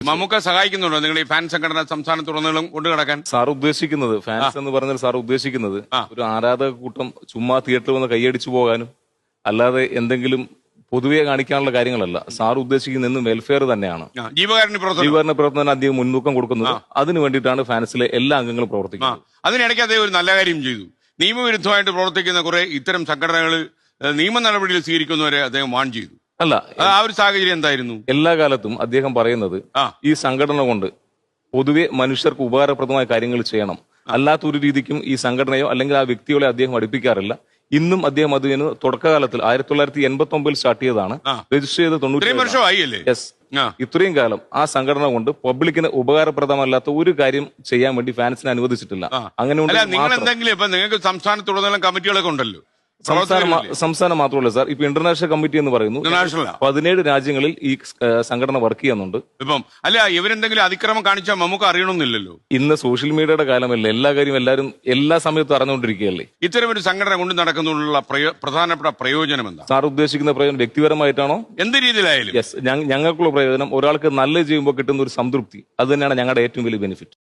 മമ്മൂക്ക സഹായിക്കുന്നുണ്ടോ നിങ്ങൾ ഈ ഫാൻ സംഘടന സംസ്ഥാനത്തുടനീളം കൊണ്ടു നടക്കാൻ? സാർ ഉദ്ദേശിക്കുന്നത് ഫാൻസ് എന്ന് പറഞ്ഞാൽ സാർ ഉദ്ദേശിക്കുന്നത് ഒരു ആരാധക കൂട്ടം ചുമ്മാ തിയേറ്ററിൽ വന്ന് കൈയടിച്ചു പോകാനും അല്ലാതെ എന്തെങ്കിലും പൊതുവെ കാണിക്കാനുള്ള കാര്യങ്ങളല്ല. സാർ ഉദ്ദേശിക്കുന്ന ഇന്ന് വെൽഫെയർ തന്നെയാണ്. ജീവകാരുണ്യ പ്രവർത്തനം അധികം മുൻതൂക്കം കൊടുക്കുന്നത്. അതിനു വേണ്ടിയിട്ടാണ് ഫാൻസിലെ എല്ലാ അംഗങ്ങളും പ്രവർത്തിക്കുന്നത്. അതിനിടയ്ക്ക് അദ്ദേഹം ഒരു നല്ല കാര്യം ചെയ്തു. നിയമവിരുദ്ധമായിട്ട് പ്രവർത്തിക്കുന്ന കുറെ ഇത്തരം സംഘടനകൾ നിയമ നടപടികൾ സ്വീകരിക്കുന്നവരെ അദ്ദേഹം വാൺ ചെയ്തു. അല്ല, ആ ഒരു സാഹചര്യം എന്തായിരുന്നു? എല്ലാ കാലത്തും അദ്ദേഹം പറയുന്നത് ഈ സംഘടന കൊണ്ട് പൊതുവെ മനുഷ്യർക്ക് ഉപകാരപ്രദമായ കാര്യങ്ങൾ ചെയ്യണം. അല്ലാത്തൊരു രീതിക്കും ഈ സംഘടനയോ അല്ലെങ്കിൽ ആ വ്യക്തികളെ അദ്ദേഹം അടുപ്പിക്കാറില്ല. ഇന്നും അദ്ദേഹം അതിന് തുടക്കകാലത്തിൽ 1989 സ്റ്റാർട്ട് ചെയ്തതാണ്. രജിസ്റ്റർ ചെയ്ത് 90 വർഷമായി. യെസ്, ഇത്രയും കാലം ആ സംഘടന കൊണ്ട് പബ്ലിക്കിന് ഉപകാരപ്രദമല്ലാത്ത ഒരു കാര്യം ചെയ്യാൻ വേണ്ടി ഫാൻസിനെ അനുവദിച്ചിട്ടില്ല. അങ്ങനെ നിങ്ങൾ എന്തെങ്കിലും ഇപ്പൊ നിങ്ങൾക്ക് സംസ്ഥാനത്തുടനീളം കമ്മിറ്റികളൊക്കെ ഉണ്ടല്ലോ. സംസ്ഥാനം മാത്രമല്ല സാർ, ഇപ്പൊ ഇന്റർനാഷണൽ കമ്മിറ്റി എന്ന് പറയുന്നു. 17 രാജ്യങ്ങളിൽ ഈ സംഘടന വർക്ക് ചെയ്യുന്നുണ്ട്. ഇപ്പം അല്ല, ഇവരെന്തെങ്കിലും അതിക്രമം കാണിച്ചാൽ നമുക്ക് അറിയണമെന്നില്ലല്ലോ. ഇന്ന് സോഷ്യൽ മീഡിയയുടെ കാലമല്ല, എല്ലാ കാര്യം എല്ലാവരും എല്ലാ സമയത്തും അറിഞ്ഞുകൊണ്ടിരിക്കുകയല്ലേ. ഇത്തരം ഒരു സംഘടന കൊണ്ട് നടക്കുന്നതിനുള്ള പ്രധാനപ്പെട്ട പ്രയോജനം എന്താ? സാർ ഉദ്ദേശിക്കുന്ന പ്രയോജനം വ്യക്തിപരമായിട്ടാണോ? എന്ത് രീതിയിലായാലും യെസ്, ഞങ്ങൾക്കുള്ള പ്രയോജനം ഒരാൾക്ക് നല്ല ചെയ്യുമ്പോൾ കിട്ടുന്ന ഒരു സംതൃപ്തി, അത് തന്നെയാണ് ഞങ്ങളുടെ ഏറ്റവും വലിയ ബെനിഫിറ്റ്.